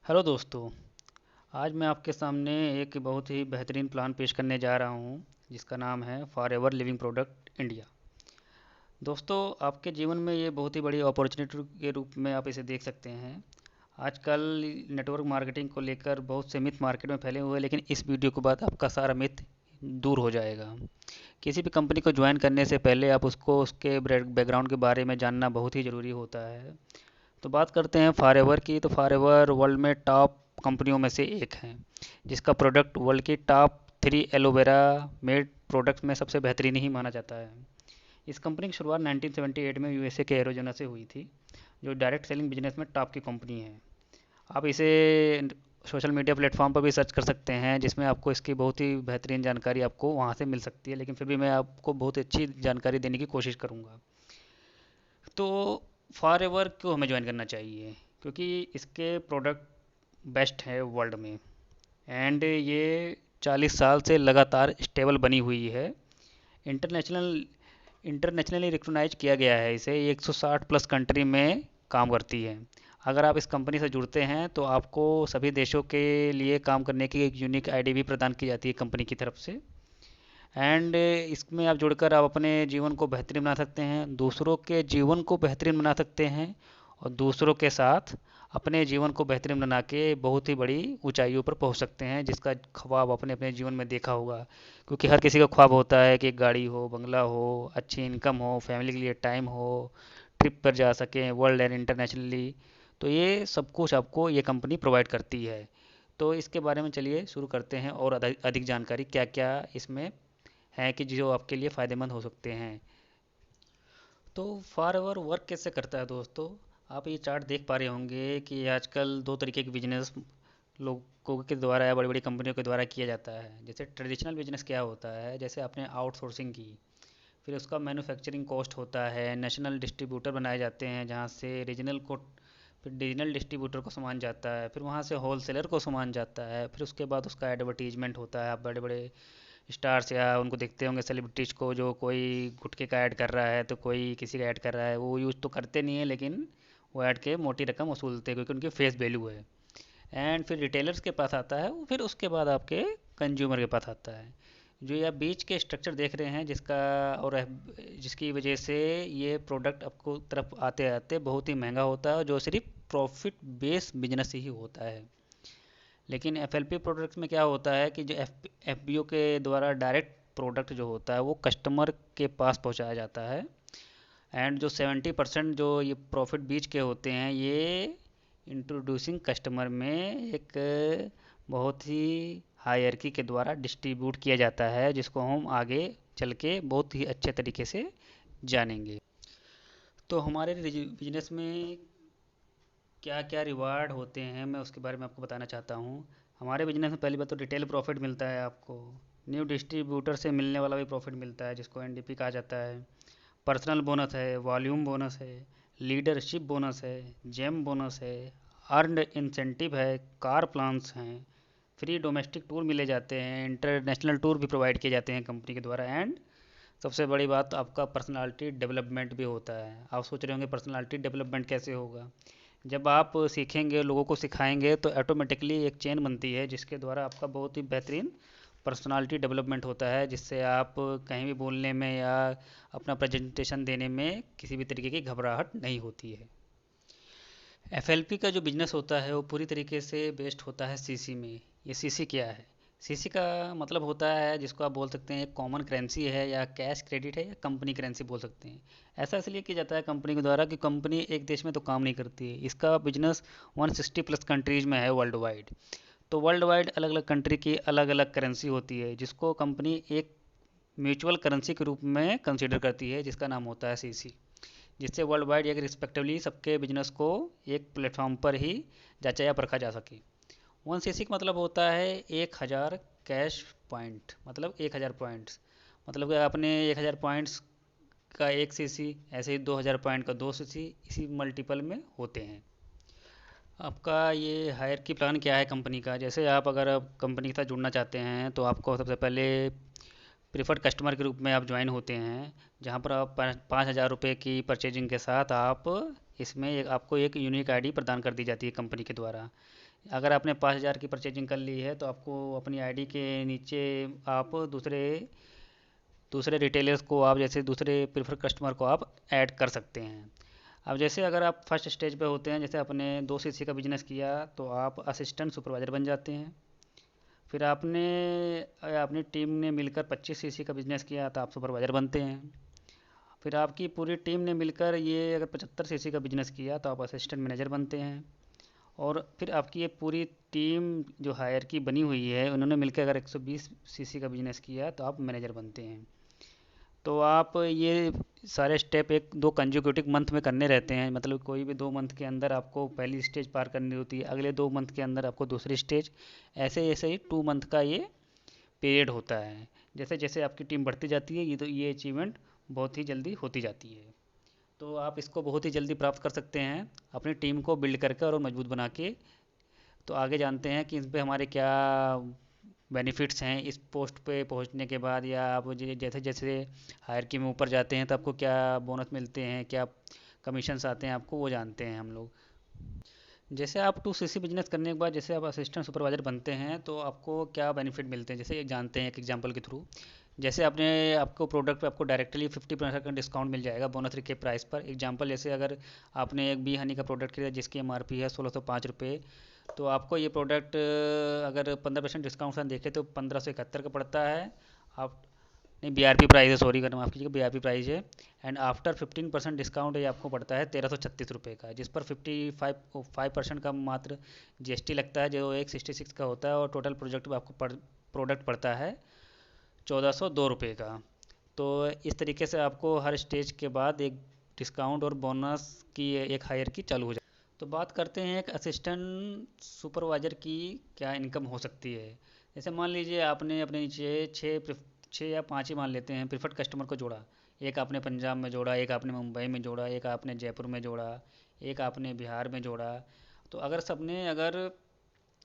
Hello दोस्तों। आज मैं आपके सामने एक बहुत ही बेहतरीन प्लान पेश करने जा रहा हूँ जिसका नाम है for ever living product India. दोस्तों, आपके जीवन में ये बहुत ही बड़ी अपॉर्चुनिटी के रूप में आप इसे देख सकते हैं। आजकल नेटवर्क मार्केटिंग को लेकर बहुत से मिथ मार्केट में फैले हुए हैं, लेकिन इस वीडियो के बाद आपका सारा मिथ दूर हो जाएगा। किसी भी कंपनी को ज्वाइन करने से पहले आप उसको उसके बैकग्राउंड के बारे में जानना बहुत ही ज़रूरी होता है। तो बात करते हैं फॉरएवर की। तो फॉरएवर वर्ल्ड में टॉप कंपनियों में से एक है, जिसका प्रोडक्ट वर्ल्ड की टॉप 3 एलोवेरा मेड प्रोडक्ट्स में सबसे बेहतरीन ही माना जाता है। इस कंपनी की शुरुआत 1978 में यूएसए के एरोजना से हुई थी, जो डायरेक्ट सेलिंग बिजनेस में टॉप की कंपनी है। आप इसे सोशल मीडिया प्लेटफॉर्म पर भी सर्च कर सकते हैं, जिसमें आपको इसकी बहुत ही बेहतरीन जानकारी आपको वहाँ से मिल सकती है, लेकिन फिर भी मैं आपको बहुत अच्छी जानकारी देने की कोशिश करूँगा। तो फॉर एवर क्यों हमें ज्वाइन करना चाहिए? क्योंकि इसके प्रोडक्ट बेस्ट है वर्ल्ड में। एंड ये 40 साल से लगातार स्टेबल बनी हुई है। इंटरनेशनल इंटरनेशनली रिकॉग्नाइज किया गया है इसे। ये 160 प्लस कंट्री में काम करती है। अगर आप इस कंपनी से जुड़ते हैं तो आपको सभी देशों के लिए काम करने की एक यूनिक आईडी भी प्रदान की जाती है कंपनी की तरफ से। एंड इसमें आप जुड़कर आप अपने जीवन को बेहतरीन बना सकते हैं, दूसरों के जीवन को बेहतरीन बना सकते हैं, और दूसरों के साथ अपने जीवन को बेहतरीन बना के बहुत ही बड़ी ऊंचाइयों पर पहुंच सकते हैं, जिसका ख्वाब अपने अपने जीवन में देखा होगा। क्योंकि हर किसी का ख्वाब होता है कि एक गाड़ी हो, बंगला हो, अच्छी इनकम हो, फैमिली के लिए टाइम हो, ट्रिप पर जा सकें वर्ल्ड एंड इंटरनेशनली। तो ये सब कुछ आपको ये कंपनी प्रोवाइड करती है। तो इसके बारे में चलिए शुरू करते हैं, और अधिक अधिक जानकारी क्या क्या इसमें हैं कि जो आपके लिए फ़ायदेमंद हो सकते हैं। तो फॉरएवर वर्क कैसे करता है दोस्तों? आप ये चार्ट देख पा रहे होंगे कि आजकल दो तरीके के बिजनेस लोगों के द्वारा या बड़ी बड़ी कंपनियों के द्वारा किया जाता है। जैसे ट्रेडिशनल बिजनेस क्या होता है, जैसे आपने आउटसोर्सिंग की, फिर उसका मैन्युफैक्चरिंग कॉस्ट होता है, नेशनल डिस्ट्रीब्यूटर बनाए जाते हैं जहाँ से रीजनल को, फिर रीजनल डिस्ट्रीब्यूटर को सामान जाता है, फिर वहाँ से होलसेलर को सामान जाता है, फिर उसके बाद उसका एडवर्टीजमेंट होता है। आप बड़े बड़े स्टार्स या उनको देखते होंगे सेलिब्रिटीज़ को, जो कोई गुटखे का ऐड कर रहा है तो कोई किसी का ऐड कर रहा है, वो यूज़ तो करते नहीं है, लेकिन वो ऐड के मोटी रकम वसूलते हैं क्योंकि उनकी फेस वैल्यू है। एंड फिर रिटेलर्स के पास आता है वो, फिर उसके बाद आपके कंज्यूमर के पास आता है। जो ये आप बीच के स्ट्रक्चर देख रहे हैं जिसका, और जिसकी वजह से ये प्रोडक्ट आपको तरफ आते आते बहुत ही महंगा होता है, जो सिर्फ प्रॉफिट बेस बिजनेस ही होता है। लेकिन एफएलपी प्रोडक्ट्स में क्या होता है कि जो एफबीओ के द्वारा डायरेक्ट प्रोडक्ट जो होता है वो कस्टमर के पास पहुंचाया जाता है। एंड जो 70% जो ये प्रॉफिट बीच के होते हैं, ये इंट्रोड्यूसिंग कस्टमर में एक बहुत ही हायरकी के द्वारा डिस्ट्रीब्यूट किया जाता है, जिसको हम आगे चल के बहुत ही अच्छे तरीके से जानेंगे। तो हमारे बिजनेस में क्या क्या रिवार्ड होते हैं, मैं उसके बारे में आपको बताना चाहता हूँ। हमारे बिजनेस में पहली बात तो रिटेल प्रॉफिट मिलता है आपको। न्यू डिस्ट्रीब्यूटर से मिलने वाला भी प्रॉफिट मिलता है, जिसको एनडीपी कहा जाता है। पर्सनल बोनस है, वॉल्यूम बोनस है, लीडरशिप बोनस है, जेम बोनस है, अर्नड इंसेंटिव है, कार प्लान्स हैं, फ्री डोमेस्टिक टूर मिले जाते हैं, इंटरनेशनल टूर भी प्रोवाइड किए जाते हैं कंपनी के द्वारा। एंड सबसे बड़ी बात, आपका पर्सनालिटी डेवलपमेंट भी होता है। आप सोच रहे होंगे पर्सनालिटी डेवलपमेंट कैसे होगा? जब आप सीखेंगे, लोगों को सिखाएंगे, तो ऑटोमेटिकली एक चेन बनती है जिसके द्वारा आपका बहुत ही बेहतरीन पर्सनालिटी डेवलपमेंट होता है, जिससे आप कहीं भी बोलने में या अपना प्रेजेंटेशन देने में किसी भी तरीके की घबराहट नहीं होती है। एफएलपी का जो बिजनेस होता है वो पूरी तरीके से बेस्ड होता है सीसी में। ये सीसी क्या है? सीसी का मतलब होता है, जिसको आप बोल सकते हैं एक कॉमन करेंसी है, या कैश क्रेडिट है, या कंपनी करेंसी बोल सकते हैं। ऐसा इसलिए किया जाता है कंपनी के द्वारा कि कंपनी एक देश में तो काम नहीं करती है, इसका बिजनेस 160 प्लस कंट्रीज में है वर्ल्ड वाइड। तो वर्ल्ड वाइड अलग अलग कंट्री की अलग अलग करेंसी होती है, जिसको कंपनी एक म्यूचुअल करेंसी के रूप में कंसीडर करती है, जिसका नाम होता है सीसी। जिससे वर्ल्ड वाइड एक रिस्पेक्टिवली सबके बिजनेस को एक प्लेटफॉर्म पर ही जांचा या परखा जा सके। 1 सीसी का मतलब होता है 1000 कैश पॉइंट, मतलब 1000 पॉइंट्स। मतलब कि आपने 1000 पॉइंट्स का 1 सीसी, ऐसे ही 2000 पॉइंट का 2 सीसी, इसी मल्टीपल में होते हैं। आपका ये हायर की प्लान क्या है कंपनी का? जैसे आप अगर कंपनी के साथ जुड़ना चाहते हैं तो आपको सबसे पहले प्रिफर्ड कस्टमर के रूप में आप ज्वाइन होते हैं, जहाँ पर आप 5,000 रुपये की परचेजिंग के साथ आप इसमें आपको एक यूनिक आईडी प्रदान कर दी जाती है कंपनी के द्वारा। अगर आपने 5,000 की परचेजिंग कर ली है तो आपको अपनी आईडी के नीचे आप दूसरे दूसरे रिटेलर्स को, आप जैसे दूसरे प्रेफर कस्टमर को आप ऐड कर सकते हैं। अब जैसे अगर आप फर्स्ट स्टेज पे होते हैं, जैसे आपने 2 सीसी का बिजनेस किया तो आप असिस्टेंट सुपरवाइज़र बन जाते हैं। फिर आपने अपनी टीम ने मिलकर 25 सीसी का बिजनेस किया तो आप सुपरवाइज़र बनते हैं। फिर आपकी पूरी टीम ने मिलकर ये अगर 75 सीसी का बिजनेस किया तो आप असिस्टेंट मैनेजर बनते हैं। और फिर आपकी ये पूरी टीम जो हायर की बनी हुई है, उन्होंने मिलकर अगर 120 सीसी का बिजनेस किया तो आप मैनेजर बनते हैं। तो आप ये सारे स्टेप एक दो कंजिक्यूटिव मंथ में करने रहते हैं, मतलब कोई भी 2 मंथ के अंदर आपको पहली स्टेज पार करनी होती है, अगले 2 मंथ के अंदर आपको दूसरी स्टेज, ऐसे ऐसे ही 2 मंथ का ये पीरियड होता है। जैसे जैसे आपकी टीम बढ़ती जाती है, ये अचीवमेंट बहुत ही जल्दी होती जाती है। तो आप इसको बहुत ही जल्दी प्राप्त कर सकते हैं अपनी टीम को बिल्ड करके और मजबूत बना के। तो आगे जानते हैं कि इस पे हमारे क्या बेनिफिट्स हैं इस पोस्ट पे पहुंचने के बाद, या आप जैसे जैसे हायरकी में ऊपर जाते हैं तो आपको क्या बोनस मिलते हैं, क्या कमीशंस आते हैं आपको, वो जानते हैं हम लोग। जैसे आप 2 सीसी बिजनेस करने के बाद जैसे आप असिस्टेंट सुपरवाइज़र बनते हैं तो आपको क्या बेनिफिट मिलते हैं, जैसे एक जानते हैं एक एग्जांपल के थ्रू। जैसे आपने आपको प्रोडक्ट पे आपको डायरेक्टली 50% का डिस्काउंट मिल जाएगा बोनस के प्राइस पर। एग्जांपल जैसे अगर आपने एक बी हनी का प्रोडक्ट खरीदा जिसकी एमआरपी है 1605 रुपये, तो आपको ये प्रोडक्ट अगर 15% डिस्काउंट से देखें तो 1571 का पड़ता है। आप नहीं, बीआरपी प्राइस है, सॉरी करना माफ़ कीजिएगा, बीआरपी प्राइस है। एंड आफ्टर 15% डिस्काउंट ये आपको पड़ता है 1336 रुपये का, जिस पर 55% का मात्र जीएसटी लगता है, जो एक 66 का होता है। और टोटल प्रोजेक्ट में आपको प्रोडक्ट पड़ता है 1402 रुपये का। तो इस तरीके से आपको हर स्टेज के बाद एक डिस्काउंट और बोनस की एक हायर की चालू हो जाए। तो बात करते हैं एक असिस्टेंट सुपरवाइज़र की क्या इनकम हो सकती है। जैसे मान लीजिए आपने अपने नीचे 6 या 5 ही मान लेते हैं प्रिफर्ड कस्टमर को जोड़ा। एक आपने पंजाब में जोड़ा, एक आपने मुंबई में जोड़ा, एक आपने जयपुर में जोड़ा, एक आपने बिहार में जोड़ा। तो अगर सबने अगर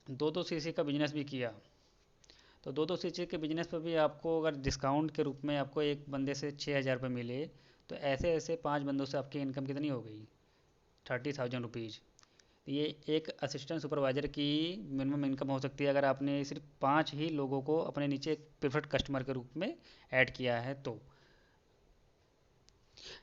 2-2 सीसी का बिजनेस भी किया तो 2-2 सीसी के बिजनेस पर भी आपको अगर डिस्काउंट के रूप में आपको एक बंदे से 6,000 रुपये मिले, तो ऐसे ऐसे 5 बंदों से आपकी इनकम कितनी हो गई? 30,000 रुपीज़। ये एक असिस्टेंट सुपरवाइज़र की मिनिमम इनकम हो सकती है अगर आपने सिर्फ 5 ही लोगों को अपने नीचे एक प्रेफर्ड कस्टमर के रूप में ऐड किया है तो।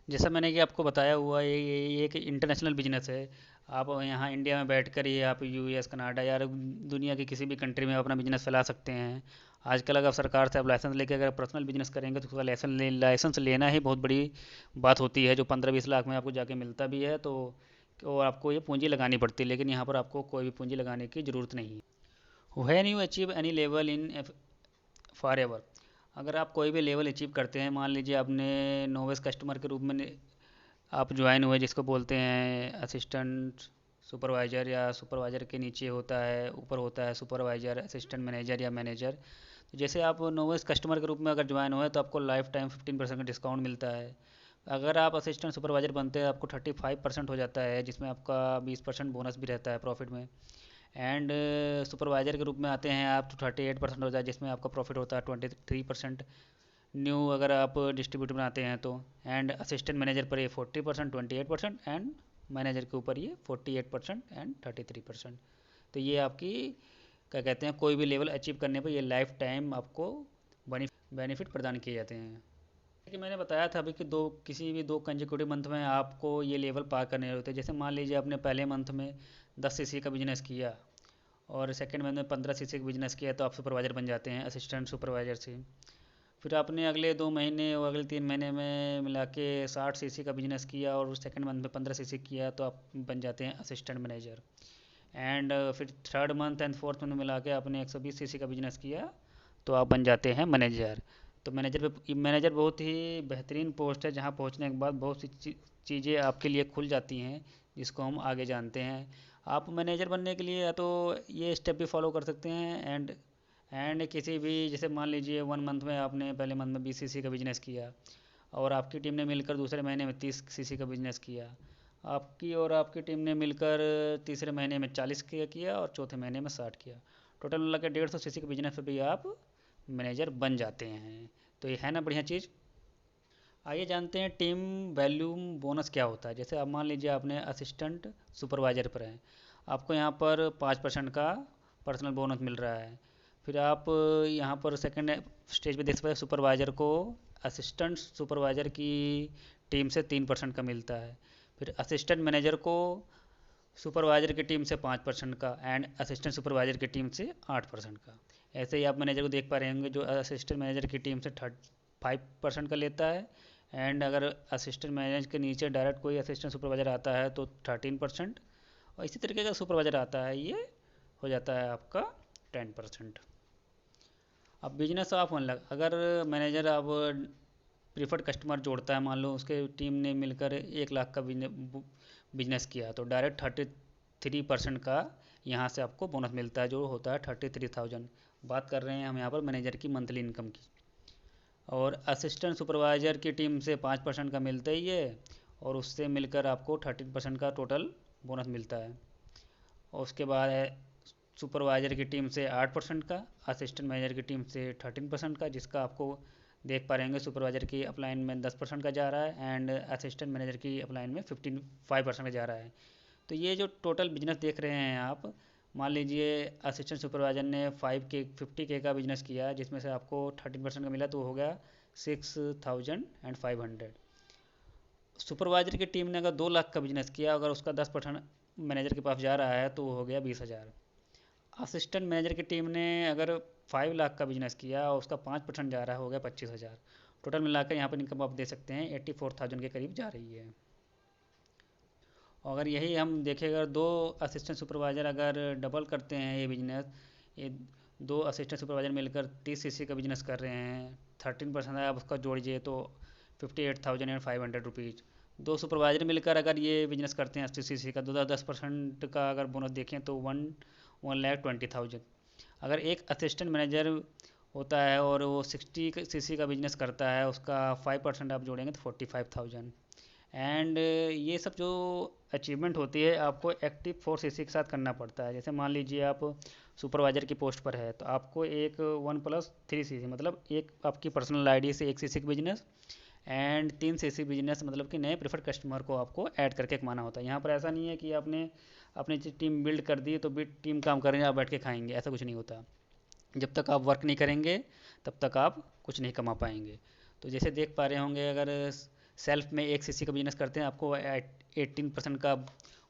जैसा मैंने कि आपको बताया हुआ ये एक इंटरनेशनल बिजनेस है। आप यहाँ इंडिया में बैठकर ही आप यूएस, कनाडा या दुनिया की किसी भी कंट्री में अपना बिजनेस फैला सकते हैं। आजकल अगर सरकार से आप लाइसेंस लेके अगर पर्सनल बिजनेस करेंगे तो उसका लाइसेंस लेना ही बहुत बड़ी बात होती है, जो 15-20 लाख में आपको जाके मिलता भी है। तो और आपको ये पूंजी लगानी पड़ती है, लेकिन यहाँ पर आपको कोई भी पूंजी लगाने की ज़रूरत नहीं है। When you achieve any level in for ever, अगर आप कोई भी लेवल अचीव करते हैं, मान लीजिए आपने नोवेस कस्टमर के रूप में आप ज्वाइन हुए, जिसको बोलते हैं असिस्टेंट सुपरवाइज़र, या सुपरवाइज़र के नीचे होता है, ऊपर होता है सुपरवाइज़र, असिस्टेंट मैनेजर या मैनेजर। तो जैसे आप नोवेस कस्टमर के रूप में अगर ज्वाइन हुए तो आपको लाइफ टाइम 15% का डिस्काउंट मिलता है। अगर आप असिस्टेंट सुपरवाइज़र बनते हैं आपको 35% हो जाता है, जिसमें आपका 20% बोनस भी रहता है प्रॉफिट में। एंड सुपरवाइज़र के रूप में आते हैं आप तो 38% हो जाए, जिसमें आपका प्रॉफिट होता है 23%। न्यू अगर आप डिस्ट्रीब्यूटर बनाते हैं तो। एंड असिस्टेंट मैनेजर पर ये 40%, 28%। एंड मैनेजर के ऊपर ये 48% एंड 33%। तो ये आपकी क्या कहते हैं, कोई भी लेवल अचीव करने पर ये लाइफ टाइम आपको बेनिफिट प्रदान किए जाते हैं। कि मैंने बताया था अभी कि किसी भी 2 कंजिक्यूटिव मंथ में आपको ये लेवल पार करने होते हैं। जैसे मान लीजिए आपने पहले मंथ में 10 सीसी का बिजनेस किया और सेकेंड मंथ में 15 सीसी का बिजनेस किया, तो आप सुपरवाइज़र बन जाते हैं असिस्टेंट सुपरवाइज़र से। फिर आपने अगले 2 महीने और अगले 3 महीने में मिला के 60 सीसी का बिजनेस किया और सेकेंड मंथ में 15 सीसी किया, तो आप बन जाते हैं असिस्टेंट मैनेजर। एंड फिर third month and fourth month मिला के आपने 120 सीसी का बिजनेस किया तो आप बन जाते हैं मैनेजर। तो मैनेजर बहुत ही बेहतरीन पोस्ट है, जहाँ पहुँचने के बाद बहुत सी चीज़ें आपके लिए खुल जाती हैं, जिसको हम आगे जानते हैं। आप मैनेजर बनने के लिए या तो ये स्टेप भी फॉलो कर सकते हैं। एंड किसी भी, जैसे मान लीजिए 1 मंथ में आपने पहले मंथ में 20 सीसी का बिजनेस किया और आपकी टीम ने मिलकर दूसरे महीने में 30 सीसी का बिजनेस किया, आपकी टीम ने मिलकर तीसरे महीने में 40 किया और चौथे महीने में 60 किया। टोटल मिला के 150 सीसी के बिजनेस पे भी आप मैनेजर बन जाते हैं। तो ये है ना बढ़िया चीज़। आइए जानते हैं टीम वैल्यूम बोनस क्या होता है। जैसे अब मान लीजिए आपने असिस्टेंट सुपरवाइज़र पर हैं, आपको यहाँ पर 5% का पर्सनल बोनस मिल रहा है। फिर आप यहाँ पर सेकंड स्टेज पे देख सकते हैं, सुपरवाइज़र को असिस्टेंट सुपरवाइज़र की टीम से 3% का मिलता है। फिर असिस्टेंट मैनेजर को सुपरवाइज़र की टीम से 5% का एंड असिस्टेंट सुपरवाइज़र की टीम से 8% का। ऐसे ही आप मैनेजर को देख पा रहे होंगे जो असिस्टेंट मैनेजर की टीम से 5% का लेता है, एंड अगर असिस्टेंट मैनेजर के नीचे डायरेक्ट कोई असिस्टेंट सुपरवाइज़र आता है तो 13%, और इसी तरीके का सुपरवाइज़र आता है ये हो जाता है आपका 10%। अब बिजनेस ऑफ 1 लाख, अगर मैनेजर अब प्रीफर्ड कस्टमर जोड़ता है, मान लो उसके टीम ने मिलकर 1 लाख का बिजनेस किया तो डायरेक्ट 33% का यहाँ से आपको बोनस मिलता है, जो होता है 33,000। बात कर रहे हैं हम यहाँ पर मैनेजर की मंथली इनकम की। और असिस्टेंट सुपरवाइज़र की टीम से 5% का मिलता ही है, और उससे मिलकर आपको 13% का टोटल बोनस मिलता है। और उसके बाद है सुपरवाइज़र की टीम से 8% का, असिस्टेंट मैनेजर की टीम से 13% का, जिसका आपको देख पा रहे होंगे सुपरवाइज़र की अपलाइन में 10% का जा रहा है एंड असिस्टेंट मैनेजर की अपलाइन में 5% का जा रहा है। तो ये जो टोटल बिजनेस देख रहे हैं आप, मान लीजिए असिस्टेंट सुपरवाइज़र ने 50K का बिजनेस किया, जिसमें से आपको 13% का मिला तो हो गया 6,500। सुपरवाइज़र की टीम ने अगर 2 लाख का बिजनेस किया, अगर उसका 10% मैनेजर के पास जा रहा है तो वो हो गया 20,000। असिस्टेंट मैनेजर की टीम ने अगर 5 लाख का बिजनेस किया और उसका 5% जा रहा है, हो गया 25,000। टोटल मिलाकर यहाँ पर इनकम आप दे सकते हैं 84,000 के करीब जा रही है। और अगर यही हम देखें, अगर दो असिस्टेंट सुपरवाइज़र अगर डबल करते हैं ये बिजनेस, ये दो असिस्टेंट सुपरवाइज़र मिलकर 30 cc का बिजनेस कर रहे हैं, 13% है, आप उसका जोड़िए तो 58,500 रुपीज़। दो सुपरवाइज़र मिलकर अगर ये बिजनेस करते हैं 80 cc का, 10% का अगर बोनस देखें तो 1,20,000। अगर एक असिस्टेंट मैनेजर होता है और वो 60 cc का बिजनेस करता है, उसका 5% आप जोड़ेंगे तो 45,000। एंड ये सब जो अचीवमेंट होती है आपको एक्टिव फोर्स इसी के साथ करना पड़ता है। जैसे मान लीजिए आप सुपरवाइज़र की पोस्ट पर है तो आपको एक 1+3 cc, मतलब एक आपकी पर्सनल आईडी से 1 cc का बिजनेस एंड 3 cc बिजनेस, मतलब कि नए प्रेफर्ड कस्टमर को आपको ऐड करके कमाना होता है। यहाँ पर ऐसा नहीं है कि आपने अपनी टीम बिल्ड कर दी तो टीम काम करेंगे आप बैठ के खाएंगे, ऐसा कुछ नहीं होता। जब तक आप वर्क नहीं करेंगे तब तक आप कुछ नहीं कमा पाएंगे। तो जैसे देख पा रहे होंगे, अगर सेल्फ में 1 cc का बिजनेस करते हैं आपको 18% का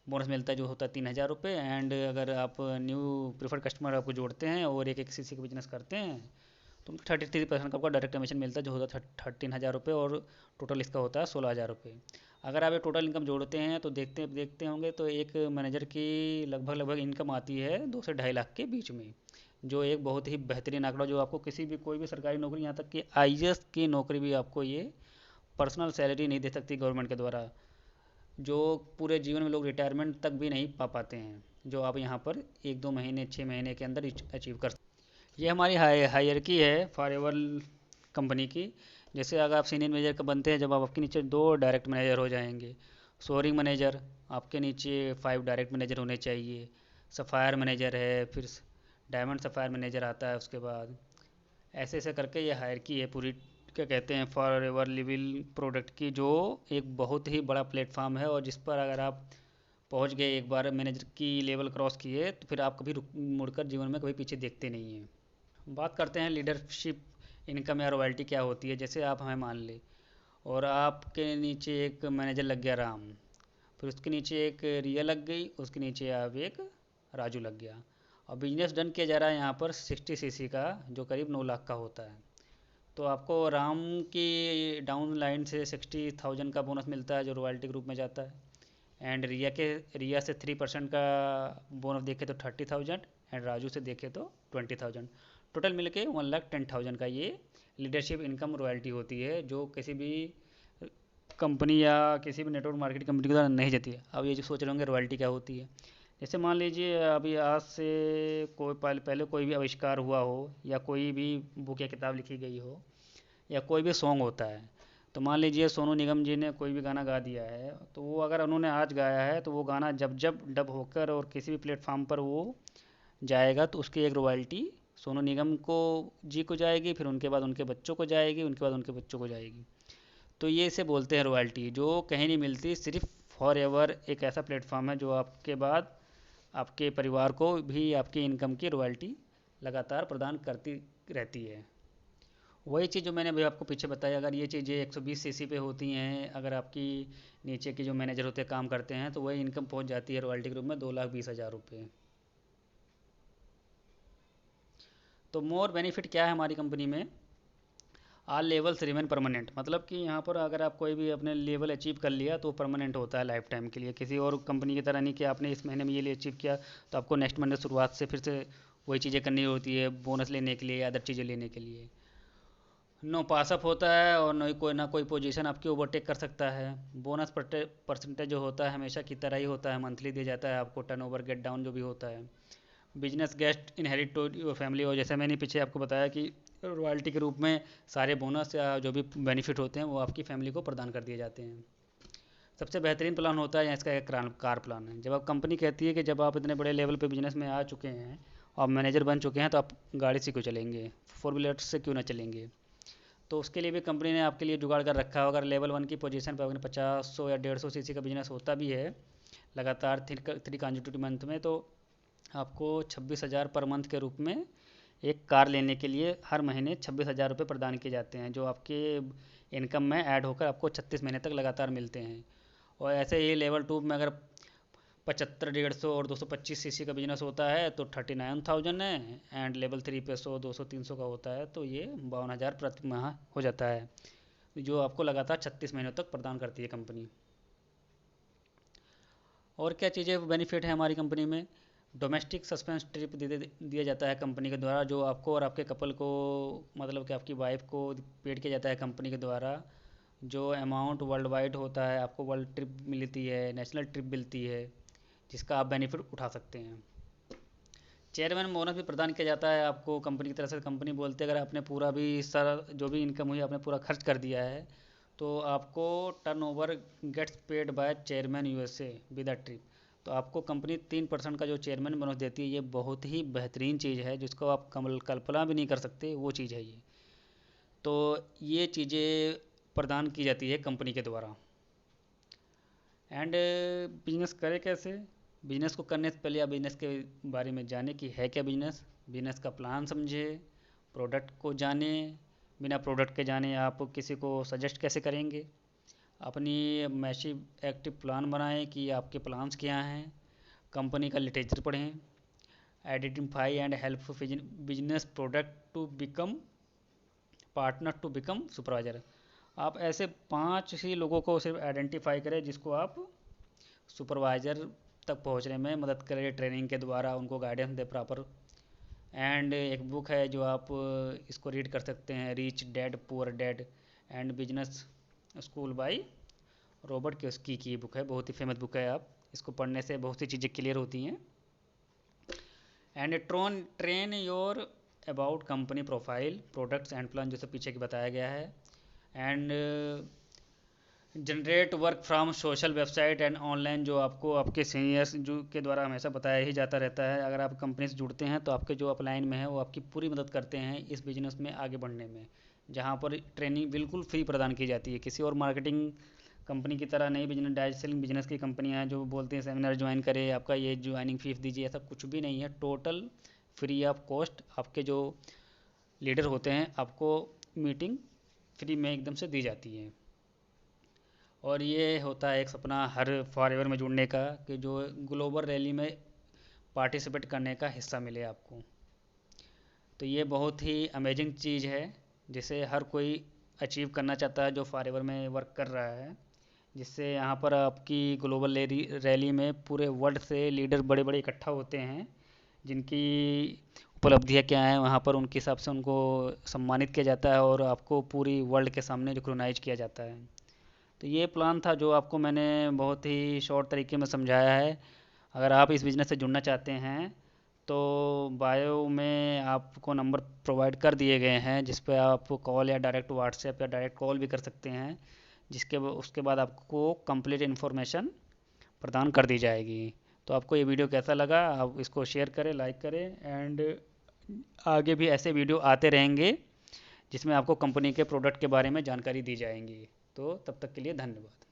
बोनस मिलता है, जो होता है 3,000 रुपये। एंड अगर आप न्यू प्रीफर्ड कस्टमर आपको जोड़ते हैं और एक 1 cc का बिजनेस करते हैं तो 33% का आपका डायरेक्ट कमीशन मिलता है, जो होता है 13,000 रुपये, और टोटल इसका होता है 16,000 रुपये। अगर आप ये टोटल इनकम जोड़ते हैं तो देखते होंगे तो एक मैनेजर की लगभग इनकम आती है 2 से 2.5 लाख के बीच में, जो एक बहुत ही बेहतरीन आंकड़ा, जो आपको किसी भी कोई भी सरकारी नौकरी, यहाँ तक कि आईएएस की नौकरी भी आपको ये पर्सनल सैलरी नहीं दे सकती गवर्नमेंट के द्वारा, जो पूरे जीवन में लोग रिटायरमेंट तक भी नहीं पा पाते हैं, जो आप यहाँ पर 1-2 महीने 6 महीने के अंदर अचीव कर सकते। ये हमारी हायरकी है फॉरएवर कंपनी की। जैसे अगर आप सीनियर मैनेजर का बनते हैं, जब आप आपके नीचे 2 डायरेक्ट मैनेजर हो जाएंगे, सोअरिंग मैनेजर, आपके नीचे 5 डायरेक्ट मैनेजर होने चाहिए, सफ़ायर मैनेजर है, फिर डायमंड सफ़ायर मैनेजर आता है उसके बाद। ऐसे ऐसे करके ये हायरकी है पूरी, क्या कहते हैं, फॉरएवर लिविंग प्रोडक्ट की, जो एक बहुत ही बड़ा प्लेटफॉर्म है, और जिस पर अगर आप पहुंच गए एक बार मैनेजर की लेवल क्रॉस किए तो फिर आप कभी मुड़कर जीवन में कभी पीछे देखते नहीं हैं। बात करते हैं लीडरशिप इनकम या रॉयल्टी क्या होती है। जैसे आप हमें मान ले और आपके नीचे एक मैनेजर लग गया राम, फिर उसके नीचे एक रिया लग गई, उसके नीचे आप एक राजू लग गया, और बिजनेस डन किया जा रहा है यहाँ पर 60 cc का, जो करीब 9 लाख का होता है। तो आपको राम की डाउन लाइन से 60,000 का बोनस मिलता है, जो रॉयल्टी ग्रुप में जाता है। एंड रिया से 3% का बोनस देखे तो 30,000, एंड राजू से देखे तो 20,000। टोटल मिलके 1,10,000 का ये लीडरशिप इनकम रॉयल्टी होती है, जो किसी भी कंपनी या किसी भी नेटवर्क मार्केटिंग कंपनी के द्वारा नहीं जाती है। अब ये जो सोच रहे होंगे रॉयल्टी क्या होती है, जैसे मान लीजिए अभी आज से कोई पहले कोई भी आविष्कार हुआ हो, या कोई भी बुक या किताब लिखी गई हो, या कोई भी सॉन्ग होता है, तो मान लीजिए सोनू निगम जी ने कोई भी गाना गा दिया है, तो वो अगर उन्होंने आज गाया है तो वो गाना जब जब डब होकर और किसी भी प्लेटफॉर्म पर वो जाएगा तो उसकी एक रॉयल्टी सोनू निगम को जी को जाएगी, फिर उनके बाद उनके बच्चों को जाएगी, उनके बाद उनके बच्चों को जाएगी। तो ये इसे बोलते हैं रॉयल्टी, जो कहीं नहीं मिलती, सिर्फ फॉर एवर एक ऐसा प्लेटफॉर्म है जो आपके बाद आपके परिवार को भी आपकी इनकम की रॉयल्टी लगातार प्रदान करती रहती है। वही चीज़ जो मैंने अभी आपको पीछे बताया, अगर ये चीज़ें 120 सीसी पे होती हैं, अगर आपकी नीचे के जो मैनेजर होते हैं काम करते हैं, तो वही इनकम पहुंच जाती है रॉयल्टी के रूप में 2,20,000 रुपये। तो मोर बेनिफिट क्या है हमारी कंपनी में? आल लेवल्स रिमेन परमानेंट, मतलब कि यहाँ पर अगर आप कोई भी अपने लेवल अचीव कर लिया तो परमानेंट होता है लाइफ टाइम के लिए। किसी और कंपनी की तरह नहीं कि आपने इस महीने में ये अचीव किया तो आपको नेक्स्ट महीने शुरुआत से फिर से वही चीज़ें करनी होती है, बोनस लेने के लिए या अदर चीज़ें लेने के लिए। नो पासअप होता है और ना कोई पोजीशन आपकी ओवरटेक कर सकता है। बोनस परसेंटेज जो होता है हमेशा की तरह ही होता है, मंथली दिया जाता है आपको, टर्नओवर गेट डाउन जो भी होता है। बिजनेस गेस्ट इनहेरिट टू योर फैमिली, और जैसे मैंने पीछे आपको बताया कि रॉयल्टी के रूप में सारे बोनस या जो भी बेनिफिट होते हैं वो आपकी फैमिली को प्रदान कर दिए जाते हैं। सबसे बेहतरीन प्लान होता है, या इसका एक कार प्लान है। जब आप कंपनी कहती है कि जब आप इतने बड़े लेवल पे बिजनेस में आ चुके हैं और मैनेजर बन चुके हैं तो आप गाड़ी से क्यों चलेंगे, फोर व्हीलर से क्यों ना चलेंगे। तो उसके लिए भी कंपनी ने आपके लिए जुगाड़ कर रखा है। अगर लेवल 1 की पोजीशन पर अगर 50, 100 या 150 सीसी का बिजनेस होता भी है लगातार 3 कंजिक्यूटिव मंथ में, तो आपको 26,000 पर मंथ के रूप में एक कार लेने के लिए हर महीने 26,000 रुपये प्रदान किए जाते हैं, जो आपके इनकम में ऐड होकर आपको 36 महीने तक लगातार मिलते हैं। और ऐसे ही लेवल 2 में अगर 75, 150 और 225 सीसी का बिजनेस होता है तो 39,000 है, एंड लेवल 3 पे 100, 200, 300 का होता है तो ये 52,000 प्रति माह हो जाता है, जो आपको लगातार 36 महीनों तक प्रदान करती है कंपनी। और क्या चीज़ें बेनिफिट है हमारी कंपनी में? डोमेस्टिक सस्पेंस ट्रिप दिया जाता है कंपनी के द्वारा, जो आपको और आपके कपल को, मतलब कि आपकी वाइफ को पेड किया जाता है कंपनी के द्वारा। जो अमाउंट वर्ल्ड वाइड होता है, आपको वर्ल्ड ट्रिप मिलती है, नेशनल ट्रिप मिलती है, जिसका आप बेनिफिट उठा सकते हैं। चेयरमैन बोनस भी प्रदान किया जाता है आपको कंपनी की तरफ से। कंपनी बोलती है अगर आपने पूरा भी सारा जो भी इनकम हुई आपने पूरा खर्च कर दिया है तो आपको turnover gets paid by chairman USA with a trip. तो आपको कंपनी 3% का जो चेयरमैन बोनस देती है, ये बहुत ही बेहतरीन चीज़ है जिसको आप कल्पना भी नहीं कर सकते, वो चीज़ है ये। तो ये चीज़ें प्रदान की जाती है कंपनी के द्वारा। एंड बिजनेस करें कैसे? बिजनेस को करने से पहले आप बिजनेस के बारे में जाने कि है क्या बिजनेस, बिजनेस का प्लान समझे, प्रोडक्ट को जाने। बिना प्रोडक्ट के जाने आप किसी को सजेस्ट कैसे करेंगे? अपनी मैसिव एक्टिव प्लान बनाएं कि आपके प्लान्स क्या हैं। कंपनी का लिटरेचर पढ़ें। Identify and help business product to become partner to become supervisor. आप ऐसे 5 ही लोगों को सिर्फ आइडेंटिफाई करें जिसको आप सुपरवाइज़र तक पहुंचने में मदद करें, ट्रेनिंग के द्वारा उनको गाइडेंस दे प्रॉपर। एंड एक बुक है जो आप इसको रीड कर सकते हैं, rich dad poor dad and business school by Robert Kiyosaki की बुक है, बहुत ही फेमस बुक है। आप इसको पढ़ने से बहुत सी चीज़ें क्लियर होती हैं। And train your about company profile products and plan, जैसे पीछे की बताया गया है। And generate work from social website and online, जो आपको आपके सीनियर्स जो के द्वारा हमेशा बताया ही जाता रहता है। अगर आप कंपनी से जुड़ते हैं तो आपके जो अपलाइन में है वो आपकी पूरी मदद करते हैं इस बिज़नेस में आगे बढ़ने में, जहाँ पर ट्रेनिंग बिल्कुल फ्री प्रदान की जाती है। किसी और मार्केटिंग कंपनी की तरह नहीं, बिजनेस डायरेक्ट सेलिंग बिजनेस की कंपनियां हैं जो बोलते हैं सेमिनार ज्वाइन करें, आपका ये ज्वाइनिंग फीस दीजिए, ऐसा कुछ भी नहीं है। टोटल फ्री ऑफ कॉस्ट आपके जो लीडर होते हैं आपको मीटिंग फ्री में एकदम से दी जाती है। और ये होता है एक सपना हर फॉरएवर में जुड़ने का कि जो ग्लोबल रैली में पार्टिसिपेट करने का हिस्सा मिले आपको। तो ये बहुत ही अमेजिंग चीज़ है जिसे हर कोई अचीव करना चाहता है जो फॉरएवर में वर्क कर रहा है, जिससे यहाँ पर आपकी ग्लोबल रैली में पूरे वर्ल्ड से लीडर बड़े बड़े इकट्ठा होते हैं, जिनकी उपलब्धियाँ क्या हैं वहाँ पर उनके हिसाब से उनको सम्मानित किया जाता है और आपको पूरी वर्ल्ड के सामने रिकॉग्नाइज किया जाता है। तो ये प्लान था जो आपको मैंने बहुत ही शॉर्ट तरीके में समझाया है। अगर आप इस बिज़नेस से जुड़ना चाहते हैं तो बायो में आपको नंबर प्रोवाइड कर दिए गए हैं जिस पर आप कॉल या डायरेक्ट व्हाट्सएप या डायरेक्ट कॉल भी कर सकते हैं, जिसके उसके बाद आपको कंप्लीट इन्फॉर्मेशन प्रदान कर दी जाएगी। तो आपको ये वीडियो कैसा लगा, आप इसको शेयर करें, लाइक करें, एंड आगे भी ऐसे वीडियो आते रहेंगे जिसमें आपको कंपनी के प्रोडक्ट के बारे में जानकारी दी जाएंगी। तो तब तक के लिए धन्यवाद।